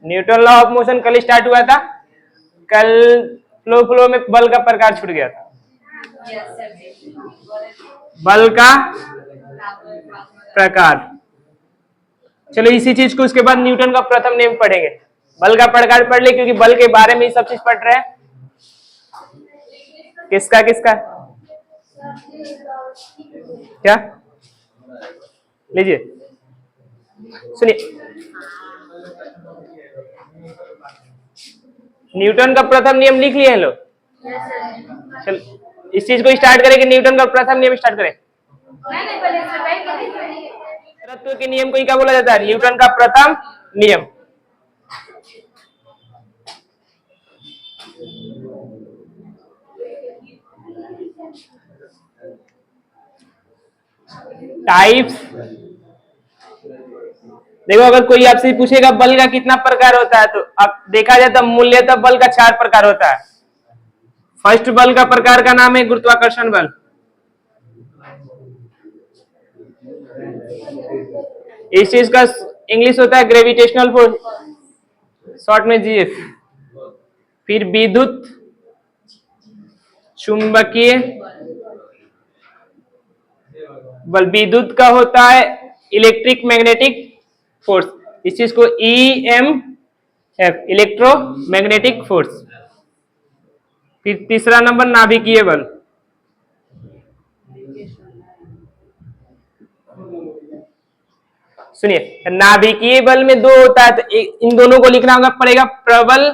Newton law of motion कल start हुआ था। कल फ्लो में बल का प्रकार छूट गया था। बल का प्रकार। चलो इसी चीज को उसके बाद न्यूटन का प्रथम नियम पढ़ेंगे। बल का प्रकार पढ़ ले, क्योंकि बल के बारे में ही सब चीज पढ़ रहे हैं। किसका किसका क्या लीजिए सुनिए। न्यूटन का प्रथम नियम लिख लिए हैं लोग? चल इस चीज को स्टार्ट करें कि न्यूटन का प्रथम नियम स्टार्ट करें। जड़त्व के नियम को ही क्या बोला जाता है? न्यूटन का प्रथम नियम। टाइप्स। देखो अगर कोई आपसे पूछेगा बल का कितना प्रकार होता है, तो अब देखा जाए तो मूल्यतः बल का 4 प्रकार होता है। फर्स्ट बल का प्रकार का नाम है गुरुत्वाकर्षण बल। इस चीज का इंग्लिश होता है ग्रेविटेशनल फोर्स, शॉर्ट में जीएफ। फिर विद्युत चुंबकीय बल, विद्युत का होता है इलेक्ट्रिक मैग्नेटिक फोर्स। इस चीज को EMF, इलेक्ट्रोमैग्नेटिक फोर्स। फिर तीसरा नंबर नाभिकीय बल। सुनिए, नाभिकीय बल में 2 होता है, तो इन दोनों को लिखना होगा पड़ेगा, प्रबल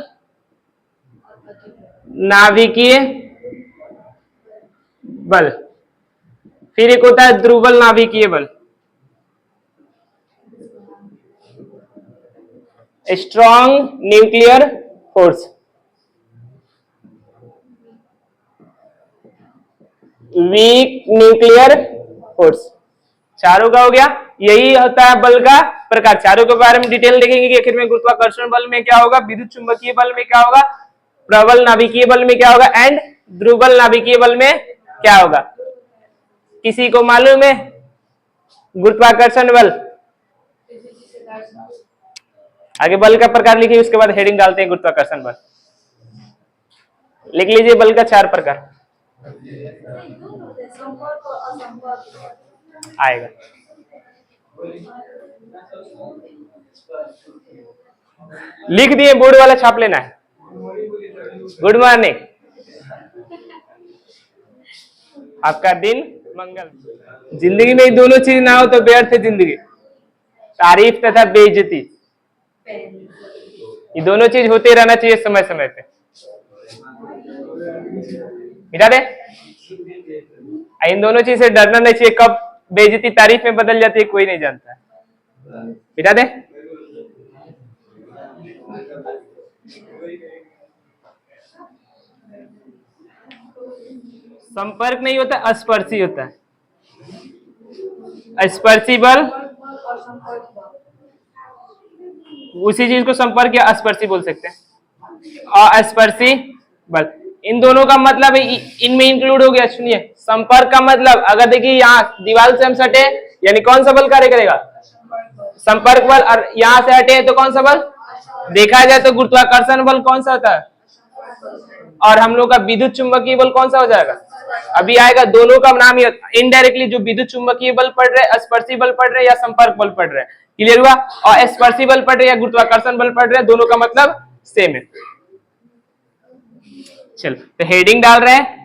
नाभिकीय बल। फिर एक होता है ध्रुवल नाभिकीय बल, strong nuclear force. Weak nuclear force. चारों का हो गया। यही होता है बल का प्रकार। चारों के बारे में डिटेल देखेंगे कि आखिर में गुरुत्वाकर्षण बल में क्या होगा, विद्युत चुंबकीय बल में क्या होगा, प्रबल नाभिकीय बल में क्या होगा, एंड ध्रुवल नाभिकीय बल में क्या होगा। किसी को मालूम है गुरुत्वाकर्षण बल? आगे बल का प्रकार लिखिए, उसके बाद हेडिंग डालते हैं गुरुत्वाकर्षण बल। लिख लीजिए बल का 4 प्रकार आएगा। लिख दिए, बोर्ड वाला छाप लेना है। गुड मॉर्निंग, आपका दिन मंगल। जिंदगी में दोनों चीज ना हो तो व्यर्थ है जिंदगी। तारीफ तथा बेइज्जती, ये दोनों चीज होते रहना चाहिए समय समय पे। मिटा दे। इन दोनों चीज से डरना नहीं चाहिए। कब बेइज्जती तारीफ में बदल जाती है कोई नहीं जानता। मिटा दे। संपर्क नहीं होता, स्पर्शी होता है। स्पर्शी बल, उसी चीज को संपर्क या स्पर्शी बोल सकते हैं। अस्पर्शी बल, इन दोनों का मतलब इनमें इंक्लूड हो गया। सुनिए, संपर्क का मतलब अगर देखिए यहाँ दीवार से हम सटे, यानी कौन सा बल कार्य करेगा? संपर्क बल। और यहाँ से हटे तो कौन सा बल? देखा जाए तो गुरुत्वाकर्षण बल कौन सा होता है? और हम लोग का विद्युत चुंबकीय बल कौन सा हो जाएगा? अभी आएगा। दोनों का नाम ही इनडायरेक्टली जो विद्युत चुंबकीय बल पढ़ रहे, स्पर्शी बल पढ़ रहे या संपर्क बल पढ़ रहे, क्लियर हुआ? और स्पर्शी बल पढ़ रहे या गुरुत्वाकर्षण बल पढ़ रहे, दोनों का मतलब सेम है। चल तो हेडिंग डाल रहे हैं।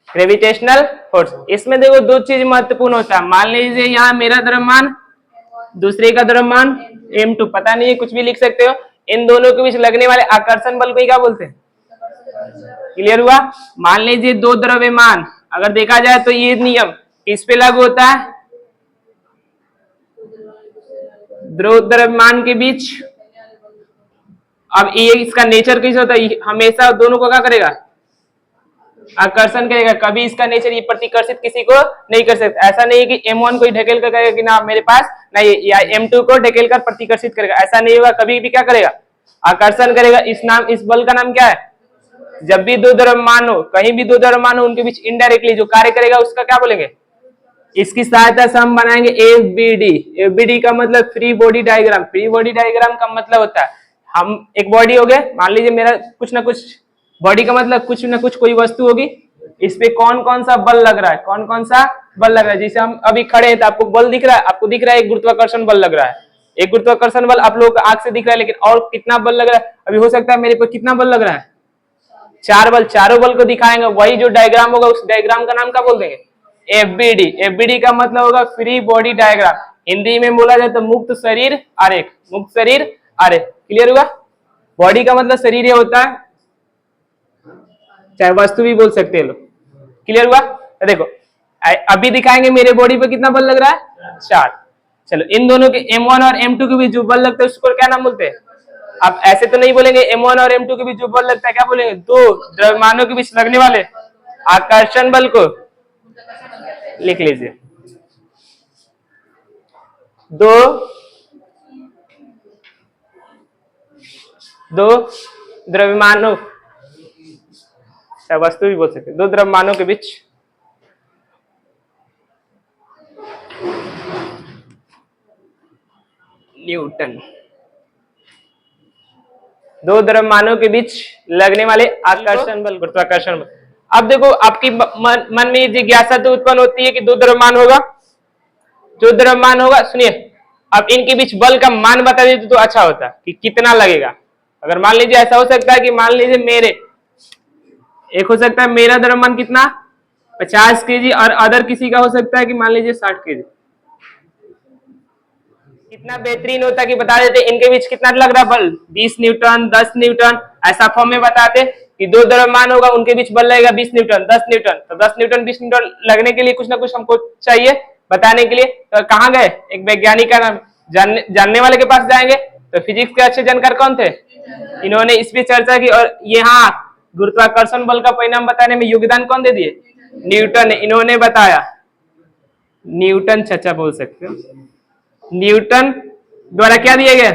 Gravitational force. इसमें देखो 2 चीज महत्वपूर्ण होता है। मान लीजिए यहाँ मेरा द्रव्यमान, दूसरे का द्रव्यमान m2, पता नहीं है कुछ भी लिख सकते हो। इन दोनों के बीच लगने वाले आकर्षण बल को क्या बोलते हैं? क्लियर हुआ? मान लीजिए 2 द्रव्यमान, अगर देखा जाए तो ये नियम किस पे लागू होता है? दो द्रव्यमान के बीच। अब ये इसका नेचर कैसे होता है? हमेशा दोनों को क्या करेगा? आकर्षण करेगा, कभी इसका नेचर ये प्रतिकर्षित किसी को नहीं कर सकता। ऐसा नहीं है कि M1 को ढकेल कर करेगा कि ना मेरे पास नहीं, या M2 को ढकेल कर प्रतिकर्षित करेगा, ऐसा नहीं होगा। कभी भी क्या करेगा, आकर्षण करेगा। इस बल का नाम क्या है? जब भी दो द्रव्यमान हो, कहीं भी दो द्रव्यमान हो, उनके बीच इनडायरेक्टली जो कार्य करेगा उसका क्या बोलेंगे? इसकी सहायता से हम बनाएंगे एफबीडी। एफबीडी का मतलब free body diagram. Free body diagram का मतलब होता है, हम एक बॉडी हो गए, मान लीजिए मेरा कुछ ना कुछ, बॉडी का मतलब कुछ ना कुछ कोई वस्तु होगी, इस पे कौन कौन सा बल लग रहा है, कौन कौन सा बल लग रहा है। जैसे हम अभी खड़े हैं तो आपको बल दिख रहा है, आपको दिख रहा है एक गुरुत्वाकर्षण बल लग रहा है, एक गुरुत्वाकर्षण बल आप लोगों को आंख से दिख रहा है, लेकिन और कितना बल लग रहा है? अभी हो सकता है मेरे पर कितना बल लग रहा है? 4 बल। चारों बल को दिखाएंगे, वही जो डायग्राम होगा उस डायग्राम का नाम क्या बोल देंगे? एफबीडी। एफबीडी का मतलब होगा फ्री बॉडी डायग्राम। हिंदी में बोला जाए तो मुक्त शरीर आरेख। मुक्त शरीर आरेख। क्लियर हुआ? बॉडी का मतलब शरीर होता है, चाहे वस्तु भी बोल सकते हैं लोग। क्लियर हुआ? तो देखो अभी दिखाएंगे मेरे बॉडी पे कितना बल लग रहा है, 4। चलो इन दोनों के M1 और M2 के बीच जो बल लगता है उसको क्या नाम बोलते हैं? आप ऐसे तो नहीं बोलेंगे M1 और M2 के बीच जो बल लगता है, क्या बोलेंगे? दो द्रव्यमानों के बीच लगने वाले आकर्षण बल को लिख लीजिए। दो दो द्रव्यमानों, वस्तु भी बोल सकते हैं, दो द्रव्यमानों के बीच न्यूटन। दो द्रव्यमानों के बीच लगने वाले आकर्षण बल, गुरुत्वाकर्षण बल। अब देखो आपकी मन में जिज्ञासा तो उत्पन्न होती है कि दो द्रव्यमान होगा, जो द्रव्यमान होगा, सुनिए, अब इनके बीच बल का मान बता देते तो अच्छा होता कि कितना लगेगा। अगर मान लीजिए ऐसा हो सकता है कि मान लीजिए मेरे एक हो सकता है मेरा द्रव्यमान कितना 50 केजी और अदर किसी का हो सकता है कि मान लीजिए 60 केजी। कितना बेहतरीन होता कि बता देते इनके बीच कितना लग रहा बल, 20 न्यूटन, 10 न्यूटन, ऐसा फॉर्म में बताते कि दो द्रव्यमान होगा उनके बीच बल लगेगा 20 न्यूटन, 10 न्यूटन। तो 10 न्यूटन 20 न्यूटन लगने के लिए कुछ ना कुछ हमको चाहिए बताने के लिए। तो कहाँ गए, एक वैज्ञानिक का नाम जानने वाले के पास जाएंगे। तो फिजिक्स के अच्छे जानकार कौन थे? इन्होंने इस पे चर्चा की, और यहाँ गुरुत्वाकर्षण बल का परिणाम बताने में योगदान कौन दे दिए? न्यूटन ने। इन्होंने बताया, न्यूटन चचा बोल सकते हो, न्यूटन द्वारा क्या दिया गया?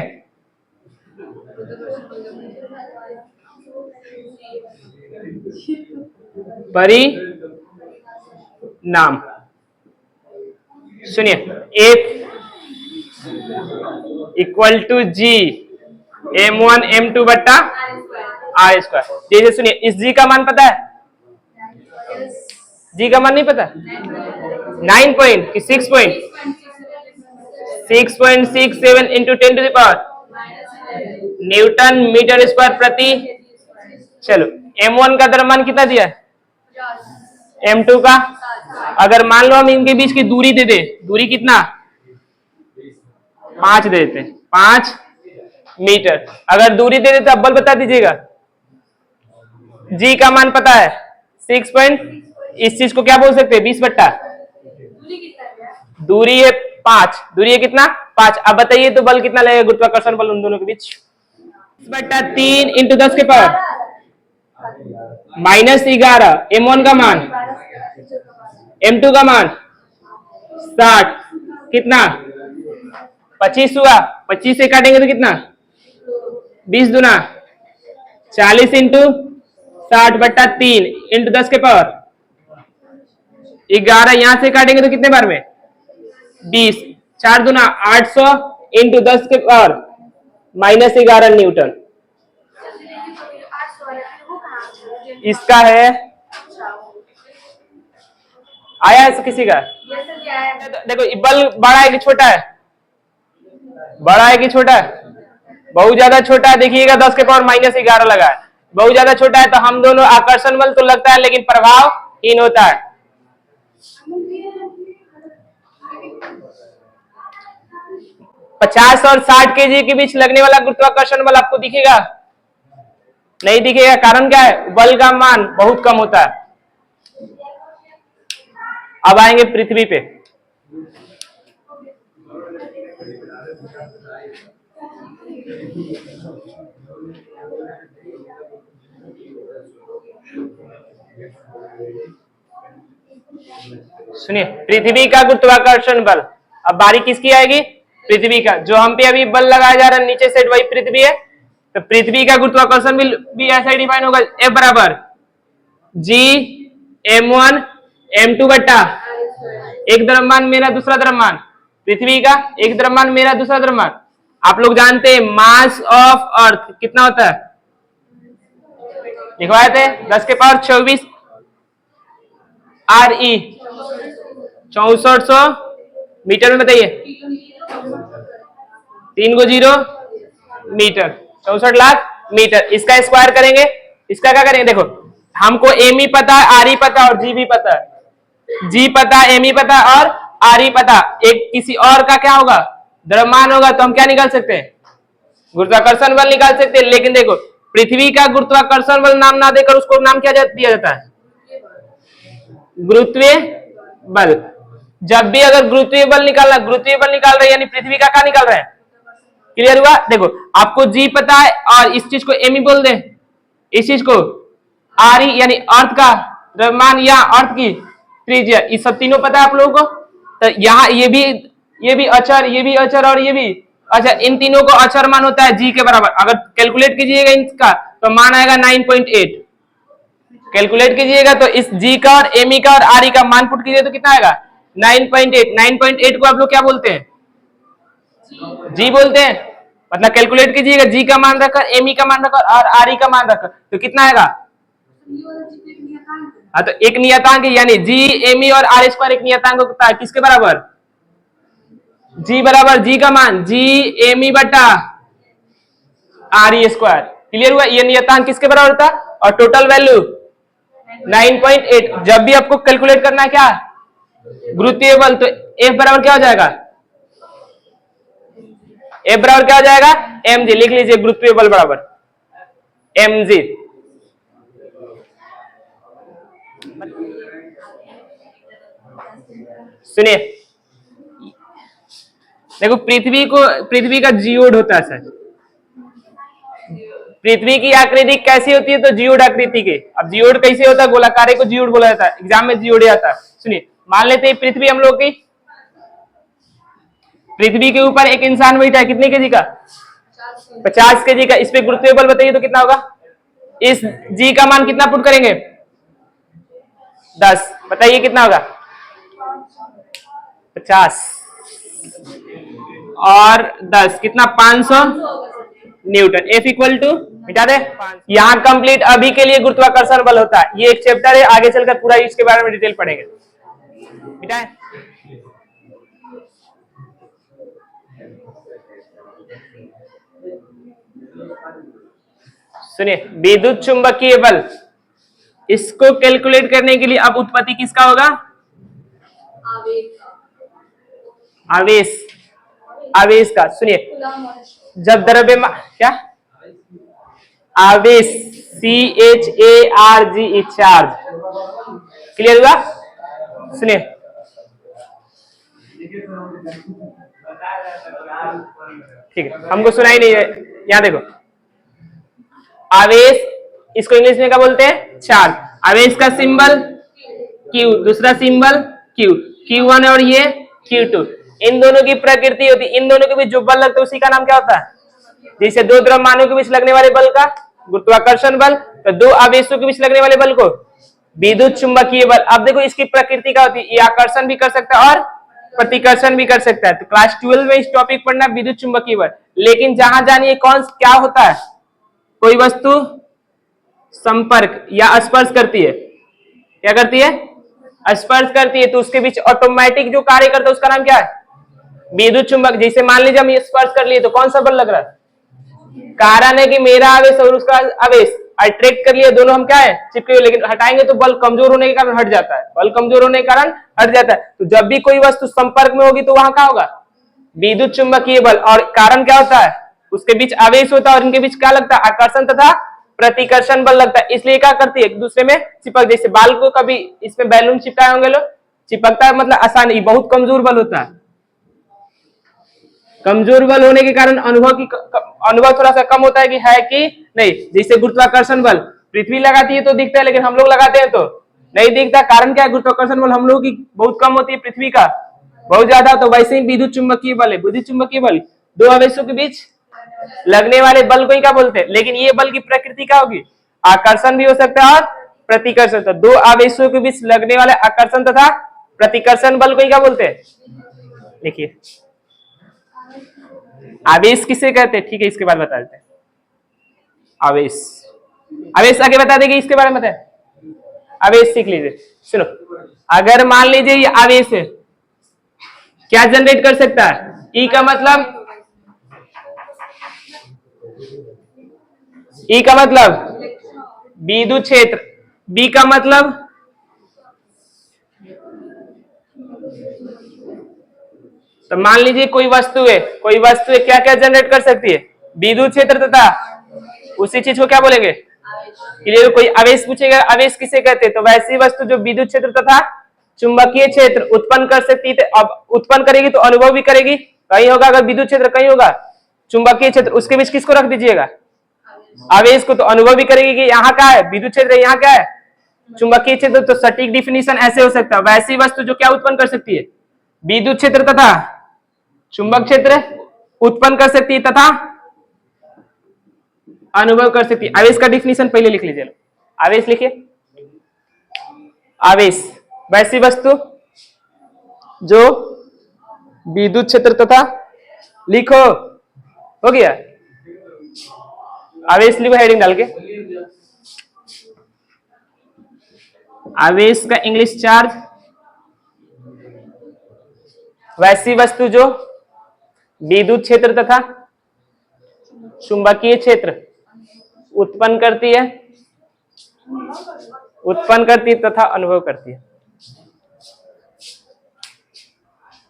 परिणाम। सुनिए, F equal to ji M1 M2 बट्टा R स्क्वायर। जैसे सुनिए, इस जी का मान पता है? जी का मान नहीं पता? 9 पॉइंट कि 6 point 6.67 into 10 to the power newton metre square प्रति। चलो M1 का द्रव्यमान कितना दिया है? M2 का? अगर मान लो हम इनके बीच की दूरी दे दे, दूरी कितना 5 दे देते, 5 मीटर। अगर दूरी दे देते, अब बल बता दीजिएगा। जी का मान पता है 6 पॉइंट, इस चीज को क्या बोल सकते हैं? 20 बट्टा दूरी है 5, दूरी है कितना 5। अब बताइए तो बल कितना लगेगा, गुरुत्वाकर्षण बल उन दोनों के बीच? 3 इंटू 10 के पावर -11। M1 का मान, M2 का मान 60, कितना 25 हुआ। 25 से काटेंगे तो कितना 20 दूना 40 इंटू 60 बट्टा 3 इंटू 10 के पावर 11। यहां से काटेंगे तो कितने बार में 20, 4 दूना 800 इंटू 10 के पावर -11 न्यूटन। इसका है, आया है किसी का? देखो बल बड़ा है कि छोटा है? बड़ा है कि छोटा है? बहुत ज्यादा छोटा है। देखिएगा 10 के पावर -11 लगा है, बहुत ज्यादा छोटा है। तो हम दोनों आकर्षण बल तो लगता है लेकिन प्रभावहीन होता है। 50 और 60 केजी के बीच लगने वाला गुरुत्वाकर्षण बल आपको दिखेगा? नहीं दिखेगा। कारण क्या है? बल का मान बहुत कम होता है। अब आएंगे पृथ्वी पे। सुनिए, पृथ्वी का गुरुत्वाकर्षण बल। अब बारी किसकी आएगी? पृथ्वी का। जो हम पे अभी बल लगाया जा रहा है नीचे से, वही पृथ्वी है। तो पृथ्वी का गुरुत्वाकर्षण बल भी ऐसा ही डिफाइन होगा, F बराबर G m1 m2 बट्टा एक द्रव्यमान मेरा दूसरा द्रव्यमान, पृथ्वी का एक द्रव्यमान मेरा दूसरा द्रव्यमान। आप लोग जानते हैं मास ऑफ अर्थ कितना होता है, लिखवाए थे 10 के पावर 24 RE 6400 मीटर में बताइए, 3 को 0 मीटर, 64 लाख मीटर। इसका स्क्वायर करेंगे, इसका क्या करेंगे? देखो हमको एम ही पता है, आर ही पता और जी भी पता है। जी पता, एम ही पता और आर ही पता। एक किसी और का क्या होगा? द्रव्यमान होगा, तो हम क्या निकाल सकते हैं? गुरुत्वाकर्षण बल निकाल सकते हैं। लेकिन देखो पृथ्वी का गुरुत्वाकर्षण बल नाम ना देकर उसको नाम क्या दिया जाता है? गुरुत्वीय बल। जब भी अगर गुरुत्वीय बल निकाल रहे हैं यानी पृथ्वी का क्या निकाल रहे हैं? क्लियर हुआ? देखो आपको जी पता है और इस चीज को एम ही बोल दे, इस चीज को आर ही यानी अर्थ का द्रव्यमान या अर्थ की त्रिज्या, ये सब तीनों पता है आप लोगों को। तो यहाँ ये भी अचर, ये भी अचर और ये भी अच्छा, इन तीनों को अचर मान होता है जी के बराबर। अगर कैलकुलेट कीजिएगा इनका तो मान आएगा 9.8। कैलकुलेट कीजिएगा तो इस जी का और एम का और आर का मान पुट कीजिए तो कितना आएगा? 9.8। 9.8 को आप लोग क्या बोलते हैं? जी बोलते हैं। मतलब कैलकुलेट कीजिएगा, जी का मान रखकर, एम का मान रखकर और आर का मान रखकर, तो कितना आएगा? हाँ, तो एक नियतांक यानी जी एम और आर स्क्वायर एक नियतांक होता है किसके बराबर? जी बराबर जी का मान जी एम बटा आर स्क्वायर। क्लियर हुआ? ये नियतांक किसके बराबर होता है? और टोटल वैल्यू 9.8। जब भी आपको कैलकुलेट करना है क्या गुरुत्वीय बल, तो F बराबर क्या हो जाएगा? F बराबर क्या हो जाएगा? mg। लिख लीजिए गुरुत्वीय बल बराबर mg। सुनिए, देखो पृथ्वी का जियोड होता है सर। पृथ्वी की आकृति कैसी होती है? तो जियोड आकृति के। अब जियोड कैसे होता है? गोलाकार को जियोड बोला जाता है, एग्जाम में जियोड आता है। सुनिए, मान लेते हैं पृथ्वी हम लोग की, पृथ्वी के ऊपर एक इंसान बैठा है, कितने केजी का? 50 केजी का। इस पे गुरुत्वीय बल बताइए तो कितना होगा? इस जी का मान कितना पुट करेंगे? 10। बताइए कितना होगा? 50 और 10 कितना? 500 न्यूटन। F इक्वल टू मिटा दे। यहाँ कंप्लीट अभी के लिए गुरुत्वाकर्षण बल होता है। ये एक चैप्टर है, आगे चलकर पूरा इसके बारे में डिटेल पढ़ेंगे। मिटाए। सुनिए, विद्युत चुंबकीय बल, इसको कैलकुलेट करने के लिए अब उत्पत्ति किसका होगा? आवेश का। सुनिए, जब द्रव्यमान क्या आवेश CHARG चार्ज। क्लियर हुआ? सुनिए, ठीक है, हमको सुनाई नहीं है। यहां देखो, आवेश, इसको इंग्लिश में क्या बोलते हैं? चार्ज। आवेश का सिंबल Q, दूसरा सिंबल Q, Q1 और ये Q2। इन दोनों की प्रकृति होती है, इन दोनों के बीच जो बल लगता है उसी का नाम क्या होता है? जैसे दो द्रव्यमानों के बीच लगने वाले बल का गुरुत्वाकर्षण बल, तो दो आवेशों के बीच लगने वाले बल को विद्युत चुंबकीय बल। अब देखो इसकी प्रकृति क्या होती है? ये आकर्षण भी कर सकता है और प्रतिकर्षण भी कर सकता है। तो क्लास 12 में इस टॉपिक पढ़ना विद्युत चुंबकीय बल। लेकिन जहां जानिए कौन क्या होता है? कोई वस्तु संपर्क या स्पर्श करती है, क्या करती है? स्पर्श करती है, तो उसके बीच ऑटोमेटिक जो कार्य करता है उसका नाम क्या है? विद्युत चुंबक। जैसे मान लीजिए हम ये स्पर्श कर लिए तो कौन सा बल लग रहा है? कारण है कि मेरा आवेश और उसका आवेश अट्रैक्ट कर लिया, दोनों हम क्या है? चिपके हुए। लेकिन हटाएंगे तो बल कमजोर होने के कारण हट जाता है, बल कमजोर होने के कारण हट जाता है। तो जब भी कोई वस्तु संपर्क में होगी तो वहां क्या होगा? विद्युत चुंबकीय बल। और कारण क्या होता है? उसके बीच आवेश होता है और इनके बीच क्या लगता है? आकर्षण तथा प्रतिकर्षण बल लगता है। इसलिए क्या करती है? एक दूसरे में चिपक। जैसे बाल को कभी इसमें बैलून चिपकाए होंगे लोग, चिपकता है मतलब आसानी, बहुत कमजोर बल होता है। कमजोर बल होने के कारण अनुभव थोड़ा सा कम होता है कि है कि नहीं। जैसे गुरुत्वाकर्षण बल पृथ्वी लगाती है तो दिखता है, लेकिन हम लोग लगाते हैं तो नहीं दिखता, कारण क्या है? गुरुत्वाकर्षण बल हम लोगों की बहुत कम होती है, पृथ्वी का बहुत ज्यादा। तो वैसे ही विद्युत चुंबकीय बल है, विद्युत चुंबकीय बल दो आवेशों के बीच लगने वाले बल को ही क्या बोलते हैं? लेकिन ये बल की प्रकृति क्या होगी? आकर्षण भी हो सकता है और प्रतिकर्षण। तो दो आवेशों के बीच लगने वाले आकर्षण तथा प्रतिकर्षण बल को ही क्या बोलते हैं? देखिए, आवेश किसे कहते हैं? ठीक है, इसके बाद बता देते हैं। आवेश, आवेश आगे बता देंगे, इसके बारे में बताए। आवेश सीख लीजिए। सुनो, अगर मान लीजिए ये आवेश है, क्या जनरेट कर सकता है? ई का मतलब, ई का मतलब विद्युत क्षेत्र, बी का मतलब तो मान लीजिए कोई वस्तु है, कोई वस्तु है, क्या क्या जनरेट कर सकती है? विद्युत क्षेत्र तथा उसी चीज को क्या बोलेंगे? क्लियर? कोई आवेश पूछेगा, आवेश किसे कहते हैं? तो वैसी वस्तु जो विद्युत क्षेत्र तथा चुंबकीय क्षेत्र उत्पन्न कर सकती है। अब उत्पन्न करेगी तो अनुभव भी करेगी। कहीं होगा अगर विद्युत क्षेत्र, कहीं होगा चुंबकीय क्षेत्र, उसके बीच किसको रख दीजिएगा? आवेश को। तो अनुभव भी करेगी कि यहाँ क्या है? विद्युत क्षेत्र, यहाँ क्या है? चुंबकीय क्षेत्र। तो सटीक डिफिनीशन ऐसे हो सकता है, वैसी वस्तु जो क्या उत्पन्न कर सकती है? विद्युत क्षेत्र तथा चुंबक क्षेत्र उत्पन्न कर सकती है तथा अनुभव कर सकती है। आवेश का डिफिनीशन पहले लिख लीजिए। आवेश लिखिए, आवेश वैसी वस्तु जो विद्युत क्षेत्र तथा, लिखो, हो गया? आवेश लिखो हेडिंग डाल के। आवेश का इंग्लिश चार्ज, वैसी वस्तु जो विद्युत क्षेत्र तथा चुंबकीय क्षेत्र उत्पन्न करती है, उत्पन्न करती है तथा अनुभव करती है।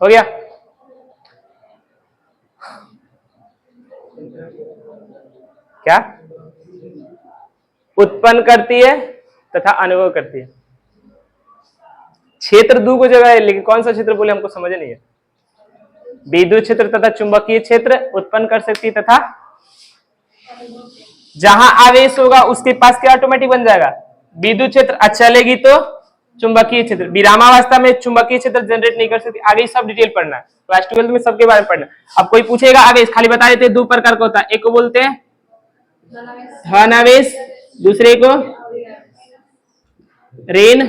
हो गया? क्या उत्पन्न करती है तथा अनुभव करती है? क्षेत्र दो को जगह है, लेकिन कौन सा क्षेत्र बोले हमको समझ नहीं है। विद्युत क्षेत्र तथा चुंबकीय क्षेत्र उत्पन्न कर सकती है तथा जहां आवेश होगा उसके पास क्या ऑटोमेटिक बन जाएगा? विद्युत क्षेत्र। चलेगी तो चुंबकीय क्षेत्र। विरामावस्था में चुंबकीय क्षेत्र जनरेट नहीं कर सकती। आगे सब डिटेल पढ़ना है, क्लास 12 में सबके बारे में पढ़ना। अब कोई पूछेगा आवेश, खाली बता देते दो प्रकार का होता है। एक को बोलते हैं धन आवेश, दूसरे को ऋण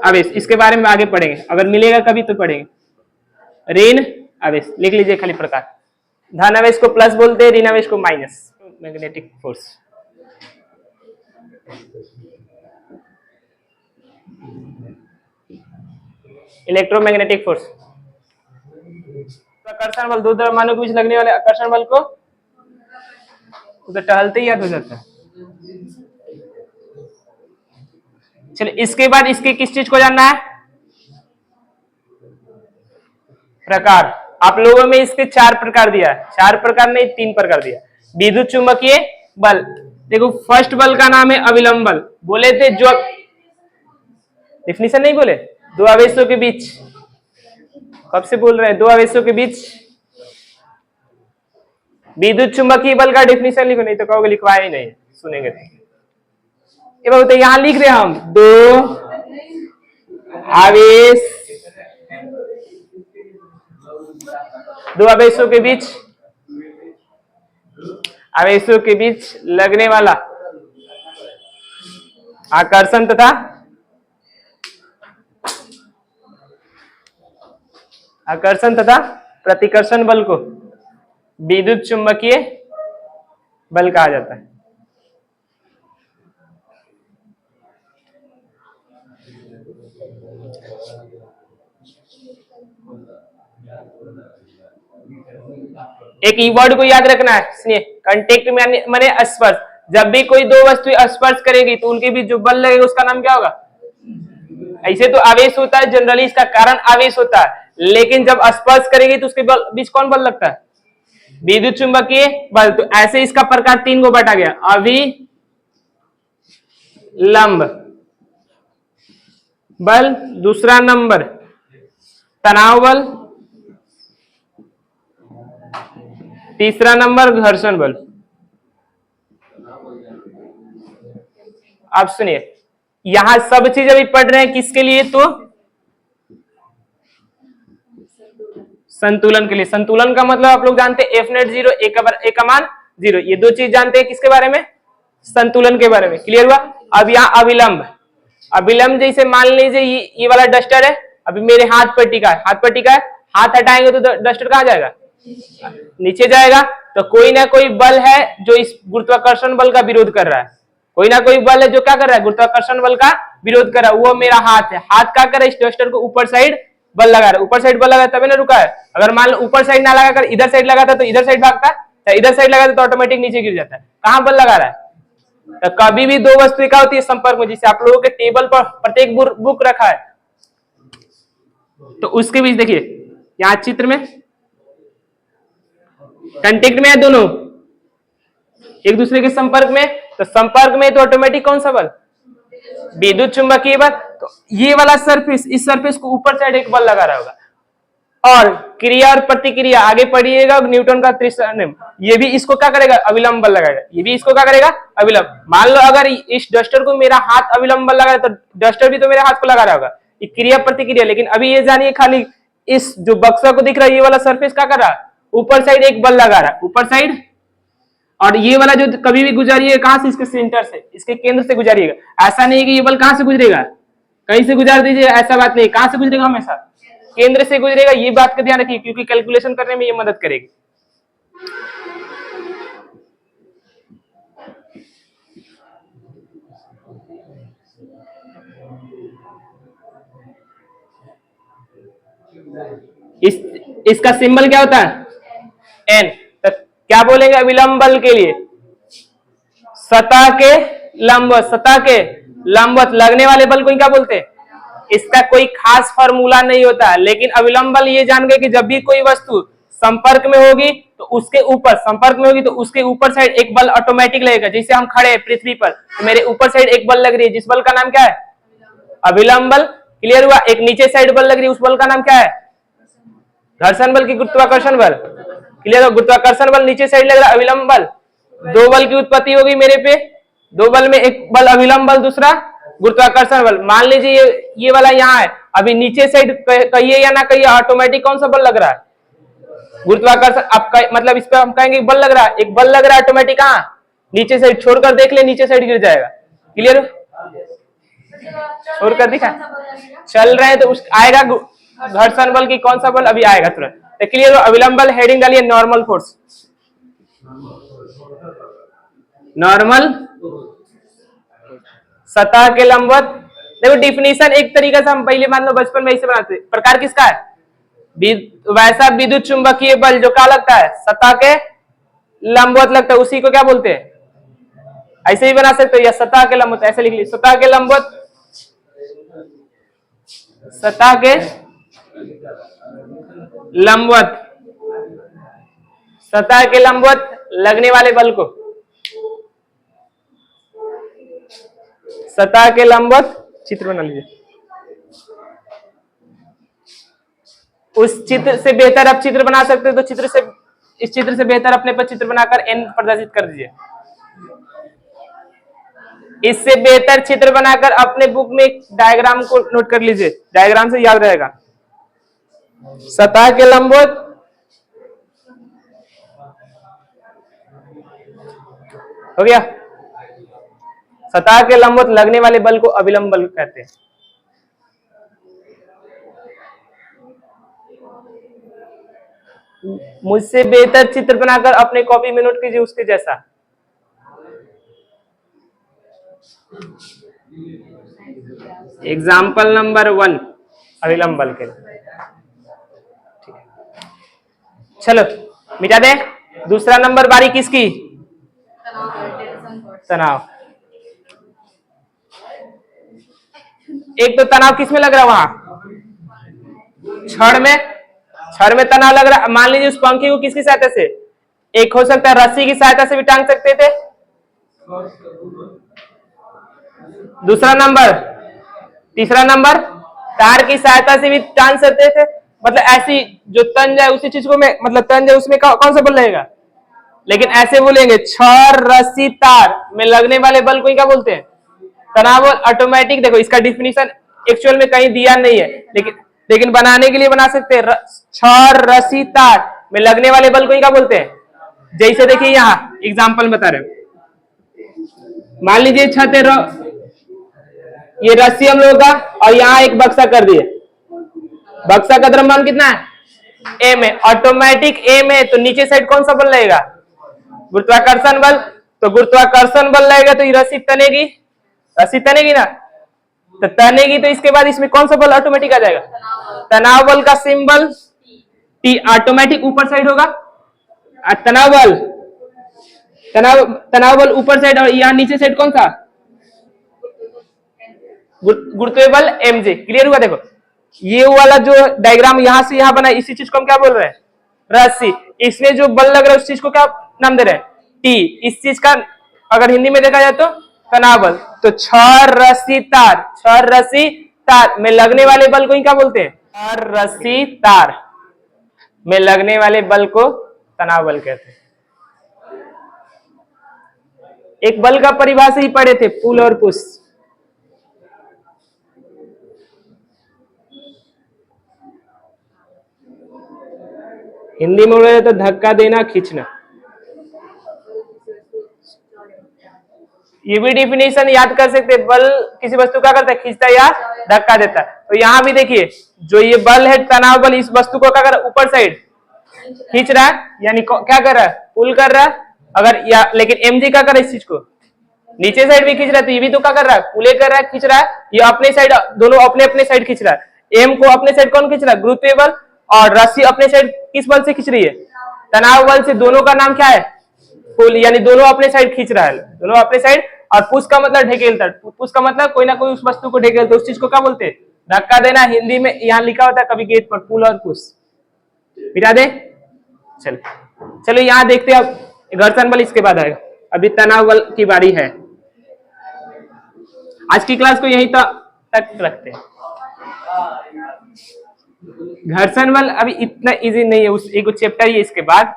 आवेश। इसके बारे में आगे पढ़ेंगे, अगर मिलेगा कभी तो पढ़ेंगे। ऋण आवेश लिख लीजिए खाली प्रकार। धन आवेश को प्लस बोलते हैं, ऋण आवेश को minus. Magnetic force, electromagnetic force. आकर्षण बल, दो द्रव्यमानों के बीच लगने वाले आकर्षण बल को तो टहलते ही याद हो जाता है। चलिए, इसके बाद इसके किस चीज को जानना है? प्रकार। आप लोगों में इसके चार प्रकार दिया है, चार प्रकार नहीं तीन प्रकार दिया। विद्युत चुंबकीय बल, देखो फर्स्ट बल का नाम है अविलंब बल। बोले थे जो डिफिनीशन नहीं बोले, दो आवेशों के बीच, कब से बोल रहे हैं? दो आवेशों के बीच विद्युत चुंबकीय बल का डिफिनीशन लिखो, नहीं तो कहोगे लिखवाया ही नहीं, सुनेंगे। ये बात यहां लिख रहे हम, दो आवेश, दो आवेशों के बीच, आवेशों के बीच लगने वाला आकर्षण तथा प्रतिकर्षण बल को विद्युत चुंबकीय बल कहा जाता है। एक कीवर्ड को याद रखना है, सुनिए, कांटेक्ट माने स्पर्श। जब भी कोई दो वस्तु स्पर्श करेगी तो उनके बीच जो बल लगेगा उसका नाम क्या होगा? ऐसे तो आवेश होता है, जनरली इसका कारण आवेश होता है, लेकिन जब स्पर्श करेगी तो उसके बीच कौन बल लगता है? विद्युत चुंबकीय बल। तो ऐसे इसका प्रकार तीन को बांटा गया, अभिलंब बल, दूसरा नंबर तनाव बल, तीसरा नंबर घर्षण बल। अब सुनिए, यहां सब चीज अभी पढ़ रहे हैं किसके लिए, तो संतुलन के लिए। संतुलन का मतलब आप लोग जानते हैं एफ नेट 0, ए का मान 0, ये दो चीज जानते हैं किसके बारे में, संतुलन के बारे में। क्लियर हुआ। अब यहाँ अविलंब, अविलंब जैसे मान लीजिए ये वाला डस्टर है, अभी मेरे हाथ पर टिका है, हाथ पर टिका है, हाथ हटाएंगे तो डस्टर कहाँ जाएगा, नीचे जाएगा। तो कोई ना कोई बल है जो इस गुरुत्वाकर्षण बल का विरोध कर रहा है, कोई ना कोई बल है जो क्या कर रहा है, गुरुत्वाकर्षण बल का विरोध कर रहा है, वो मेरा हाथ है। हाथ क्या कर रहा है, इस डस्टर को ऊपर साइड बल लगा रहा है, ऊपर साइड बल लगा तभी ना रुका है। अगर मान लो ऊपर साइड ना लगाकर इधर साइड लगाता तो इधर साइड भागता, इधर साइड लगाता तो ऑटोमेटिक नीचे गिर जाता है। कहां बल लगा रहा है, तो कभी भी दो वस्तु क्या होती है संपर्क में, जिसे आप लोगों के टेबल पर प्रत्येक बुक रखा है, तो उसके बीच देखिए यहां चित्र में कांटेक्ट में है, दोनों एक दूसरे के संपर्क में, तो संपर्क में तो ऑटोमेटिक कौन सा बल, विद्युत चुंबकीय बल। तो ये वाला सरफेस, इस सरफेस को ऊपर साइड एक बल लगा रहा होगा। और क्रिया और प्रतिक्रिया आगे पढ़िएगा, न्यूटन का तीसरा नियम, ये भी इसको क्या करेगा, अविलंब बल लगाएगा, ये भी इसको क्या करेगा, अविलंब। मान लो अगर इस डस्टर को मेरा हाथ अविलंब बल लगा रहा है, तो डस्टर भी तो मेरे हाथ को लगा रहा होगा, ये क्रिया प्रतिक्रिया। लेकिन अभी ये जानिए खाली इस जो बक्सा को दिख रहा है, ये वाला सरफेस क्या कर रहा है, ऊपर साइड एक बल लगा रहा है, ऊपर साइड। और ये वाला जो कभी भी गुजारिएगा कहां से, इसके सेंटर से, इसके केंद्र से गुजारिएगा। ऐसा नहीं कि ये बल कहां से गुजरेगा, कहीं से गुजार दीजिए, ऐसा बात नहीं, कहां से गुजरेगा, हमेशा केंद्र से गुजरेगा। ये बात का ध्यान रखिए, क्योंकि कैलकुलेशन करने में ये मदद करेगी। इसका सिंबल क्या होता है, एन। तो क्या बोलेंगे अविलंब बल के लिए, सतह के लंबवत, सतह के लंबवत लगने वाले बल को क्या बोलते हैं। इसका कोई खास फॉर्मूला नहीं होता, लेकिन अविलंब बल ये जान गए कि जब भी कोई वस्तु संपर्क में होगी तो उसके ऊपर, संपर्क में होगी तो उसके ऊपर साइड एक बल ऑटोमेटिक लगेगा। जैसे हम खड़े हैं पृथ्वी पर, तो मेरे ऊपर साइड एक बल लग रही है, जिस बल का नाम क्या है, अविलंब बल। क्लियर हुआ। एक नीचे साइड बल लग रही है, उस बल का नाम क्या है, घर्षण बल की गुरुत्वाकर्षण बल। क्लियर हो। गुरुत्वाकर्षण बल नीचे साइड लग रहा है, अविलंब बल। दो बल की उत्पत्ति होगी मेरे पे, दो बल में एक बल अविलंब बल, दूसरा गुरुत्वाकर्षण बल। मान लीजिए ये वाला यहाँ है, अभी नीचे साइड कहिए या ना कहिए, ऑटोमेटिक कौन सा बल लग रहा है, गुरुत्वाकर्षण। अब मतलब इस पे हम कहेंगे बल लग रहा है, एक बल लग रहा है ऑटोमेटिक, कहां, नीचे साइड। छोड़कर देख ले, नीचे साइड गिर जाएगा। क्लियर। छोड़कर दिखा, चल रहे हैं तो उस आएगा घर्षण बल की कौन सा बल, अभी आएगा तुरंत। क्लियर हो। अविलंब बल हेडिंग डालिए नॉर्मल फोर्स, नॉर्मल सतह के लंबवत। देखो डिफिनीशन एक तरीका से हम पहले मान लो बचपन में ऐसे बनाते, प्रकार किसका है, वैसा विद्युत चुंबकीय बल जो क्या लगता है, सतह के लंबवत लगता है, उसी को क्या बोलते हैं, ऐसे ही बना सकते हो, या सतह के लंबवत, ऐसे लिख लीजिए, सतह के लंबवत, सतह के लंबवत, सतह के लंबवत लगने वाले बल को, सतह के लंबवत। चित्र बना लीजिए। उस चित्र से बेहतर आप चित्र बना सकते हो, तो चित्र से, इस चित्र से बेहतर अपने पर चित्र बनाकर एन प्रदर्शित कर दीजिए। इससे बेहतर चित्र बनाकर अपने बुक में एक डायग्राम को नोट कर लीजिए, डायग्राम से याद रहेगा। सतह के लंबवत, हो गया। सतह के लंबवत लगने वाले बल को अविलंब बल कहते हैं। मुझसे बेहतर चित्र बनाकर अपने कॉपी में नोट कीजिए उसके जैसा। एग्जाम्पल नंबर 1 अविलंब बल के लिए। ठीक है, चलो मिटा दे। दूसरा नंबर बारी किसकी, तनाव। एक तो तनाव किसमें लग रहा है, वहां छड़ में तनाव लग रहा है। मान लीजिए उस पंखी को किसकी सहायता से, एक हो सकता है रस्सी की सहायता से भी टांग सकते थे। दूसरा नंबर, तीसरा नंबर तार की सहायता से भी टांग सकते थे। मतलब ऐसी जो तन जाए उसी चीज को में, मतलब तन जाए उसमें कौन सा बल रहेगा। लेकिन ऐसे बोलेंगे छड़ रस्सी तार में लगने वाले बल को क्या बोलते हैं, तनाव बल ऑटोमेटिक, देखो इसका डिफिनीशन एक्चुअल में कहीं दिया नहीं है, लेकिन बनाने के लिए बना सकते हैं। छड़ रस्सी तार में लगने वाले बल को ही क्या बोलते हैं? जैसे देखिए यहाँ एग्जाम्पल बता रहे हैं, मान लीजिए छत है, ये रस्सी हम लोग का, और यहाँ एक बक्सा कर दिए। बक्सा का द्रव्यमान कितना है? एम है। ऑटोमेटिक एम है, तो नीचे साइड कौन सा बल लगेगा? गुरुत्वाकर्षण बल। तो गुरुत्वाकर्षण बल लगेगा तो ये रस्सी तनेगी, रस्सी तनेगी ना, तो तनेगी, तो इसके बाद इसमें कौन सा बल ऑटोमेटिक आ जाएगा? तनाव बल का सिंबल टी, ऑटोमेटिक ऊपर साइड होगा। तनाव बल, तनाव बल ऊपर साइड, और यहाँ नीचे साइड कौन सा? गुरुत्वीय बल mg। क्लियर हुआ? देखो ये वाला जो डायग्राम यहां से यहां बना, इसी चीज को हम क्या बोल रहे हैं? रस्सी। इसमें जो बल लग रहा है उस चीज को क्या नाम दे रहे हैं? टी। इस चीज का अगर हिंदी में देखा जाए तो तनाव बल। तो छड़ रस्सी तार, छड़ रस्सी तार में लगने वाले बल को ही क्या बोलते हैं? छड़ रस्सी तार में लगने वाले बल को तनाव बल कहते हैं। एक बल का परिभाषा ही पढ़े थे, पुल और पुश। हिंदी में बोले तो धक्का देना, खींचना। ये भी डिफिनेशन याद कर सकते हैं, बल किसी वस्तु का करता है? खींचता है या धक्का देता है। तो यहाँ भी देखिए, जो ये बल है तनाव बल, इस वस्तु को क्या कर रहा है? ऊपर साइड खींच रहा है, यानी क्या कर रहा है? पुल कर रहा है। अगर या लेकिन mg क्या कर रहा है? इस चीज को नीचे साइड भी खींच रहा है, तो ये भी तो क्या कर रहा है? पुले कर रहा है, खींच रहा है। ये अपने साइड, दोनों अपने अपने साइड खींच रहा है। m को अपने साइड कौन खींच रहा है? गुरुत्वीय बल। और रस्सी अपने साइड किस बल से खींच रही है? तनाव बल से। दोनों का नाम क्या है? पुल, यानी दोनों अपने साइड खींच रहा है, दोनों अपने साइड। और पुश का मतलब ढकेलता, पुश का मतलब कोई ना कोई उस वस्तु को ढकेलता, उस चीज को क्या बोलते हैं? धक्का देना। हिंदी में यहाँ लिखा होता है कभी गेट पर, पुल और पुश। मिटा दे। चलो यहाँ देखते हैं अब घर्षण बल, इसके बाद आएगा। अभी तनाव बल की बारी है। आज की क्लास को यहीं तक रखते हैं। घर्षण बल अभी इतना इजी नहीं है, उस एक चैप्टर ही है। इसके बाद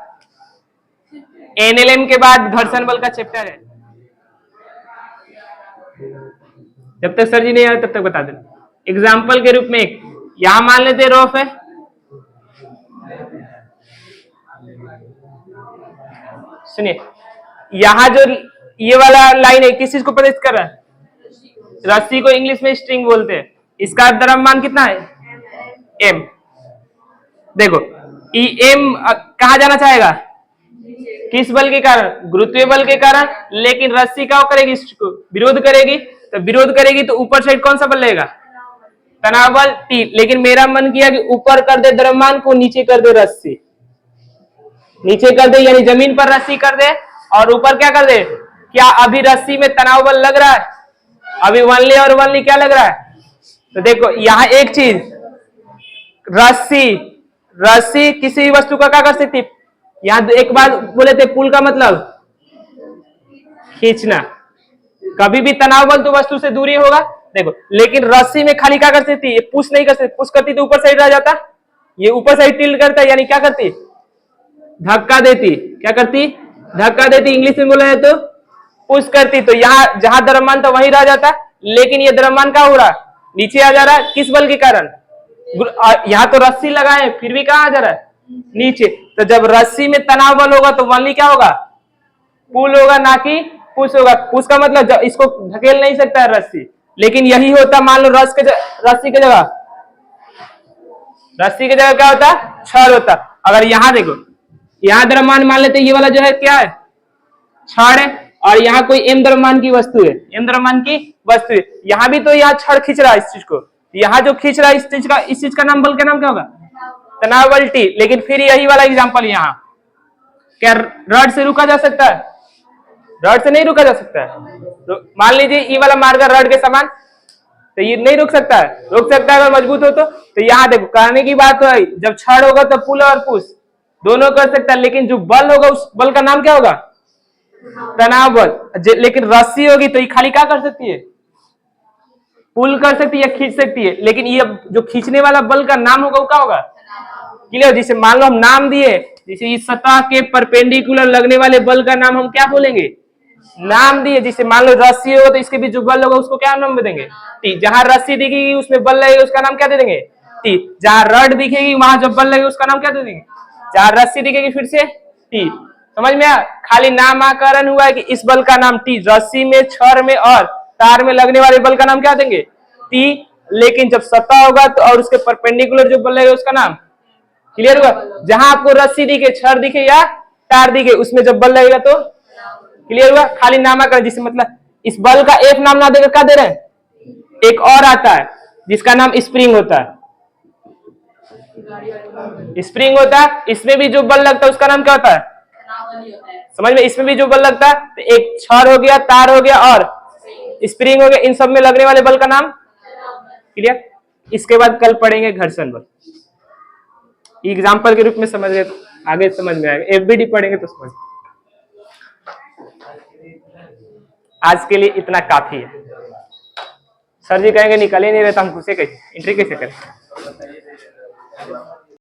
एनएलएम के बाद घर्षण बल का चैप्टर है। जब तक सर जी नहीं आए तब तक बता देना। एग्जाम्पल के रूप में एक यहां मान लेते रॉफ है, सुनिए, यहां जो ये वाला लाइन है किस चीज को प्रदर्शित कर रहा है? रस्सी को इंग्लिश में स्ट्रिंग बोलते हैं। इसका द्रव्यमान कितना है? m। देखो m कहा जाना चाहेगा? किस बल के कारण? गुरुत्वीय बल के कारण। लेकिन रस्सी क्या करेगी? इसको विरोध करेगी। तो विरोध करेगी तो ऊपर साइड कौन सा बल लगेगा? तनाव बल T। लेकिन मेरा मन किया कि ऊपर कर दे द्रव्यमान को, नीचे कर दे रस्सी, नीचे कर दे यानी जमीन पर रस्सी कर दे, और ऊपर क्या कर दे? क्या अभी रस्सी में तनाव बल लग रहा है? अभी वनली और वनली क्या लग रहा है? तो देखो यहाँ एक चीज, रस्सी किसी भी वस्तु का क्या कर सकती है? यहाँ एक बात बोले थे, पुल का मतलब खींचना। कभी भी तनाव बल तो वस्तु से दूरी होगा। देखो लेकिन रस्सी में खाली क्या कर सकती है? ये पुश नहीं कर सकती। पुश करती तो ऊपर साइड रह जाता, ये ऊपर साइड टिल्ट करता, यानी क्या करती? धक्का देती। क्या करती? धक्का देती। इंग्लिश में बोला है तो पुश करती। तो यहाँ जहां द्रव्यमान था वहीं रह जाता, लेकिन ये द्रव्यमान क्या हो रहा है? नीचे आ जा रहा है। किस बल के कारण? यहाँ तो रस्सी लगाए फिर भी कहाँ आ जा रहा है? नीचे। तो जब रस्सी में तनाव बल होगा तो वनली क्या होगा? पुल होगा, ना कि पुश होगा। पुश का मतलब इसको धकेल नहीं सकता है रस्सी, लेकिन यही होता मान लो रस्सी की जगह क्या होता? छड़ होता। अगर यहाँ देखो, यहाँ द्रव्यमान मान लेते ये वाला जो है क्या है? छड़ है, और यहाँ कोई m द्रव्यमान की वस्तु है, m द्रव्यमान की वस्तु है। यहाँ भी तो यहाँ छड़ खींच रहा है इस चीज को, यहाँ जो खींच रहा है इस चीज का नाम बल का नाम क्या होगा? तनाव बल T। लेकिन फिर यही वाला एग्जांपल यहाँ, क्या रड से रुका जा सकता है? रड से नहीं रुका जा सकता है। तो मान लीजिए ये वाला मार्ग रड के समान, तो ये नहीं रुक सकता है। रुक सकता है अगर मजबूत हो तो यहाँ देखो कहने की बात है, जब छड़ होगा तो पुल और पुश दोनों कर सकता है, लेकिन जो बल होगा उस बल का नाम क्या होगा? तनाव बल। लेकिन रस्सी होगी तो ये खाली क्या कर सकती है? पुल कर सकती है या खींच सकती है, लेकिन ये जो खींचने वाला बल का नाम होगा वो क्या होगा? क्लियर? जिसे मान लो हम नाम दिए, जैसे इस सतह के परपेंडिकुलर लगने वाले बल का नाम हम क्या बोलेंगे? नाम दिए, जिसे मान लो रस्सी होगा तो इसके बीच जो बल होगा उसको क्या नाम देंगे? टी। जहां रस्सी दिखेगी उसमें बल लगेगा उसका नाम क्या दे देंगे? टी। जहां रड दिखेगी वहां जब बल लगेगा उसका नाम क्या दे देंगे? जहां रस्सी दिखेगी फिर से टी। समझ में आया? खाली नामकरण हुआ है कि इस बल का नाम टी, रस्सी में, छड़ में और तार में लगने वाले बल का नाम क्या देंगे? टी। लेकिन जब सतह होगा तो और उसके परपेंडिकुलर जो बल लगेगा उसका नाम, क्लियर हुआ? जहां आपको रस्सी दिखे, छड़ दिखे या तार दिखे उसमें जब बल लगेगा तो, क्लियर हुआ? खाली नामकरण, जिससे मतलब इस बल का एफ नाम ना देकर क्या दे रहे हैं? एक और आता है जिसका नाम स्प्रिंग होता है। स्प्रिंग होता है, इसमें भी जो बल लगता है उसका नाम क्या होता है? समझ में? इसमें भी जो बल लगता है तो एक छड़ हो गया, तार हो गया और स्प्रिंग हो गया, इन सब में लगने वाले बल का नाम, क्लियर? इसके बाद कल पढ़ेंगे घर्षण बल, एग्जाम्पल के रूप में समझ गए तो आगे समझ में आएगा। एफबीडी पढ़ेंगे तो समझ। आज के लिए इतना काफी है। सर जी कहेंगे निकल ही नहीं रहता, हम घुसे कैसे, एंट्री कैसे करें?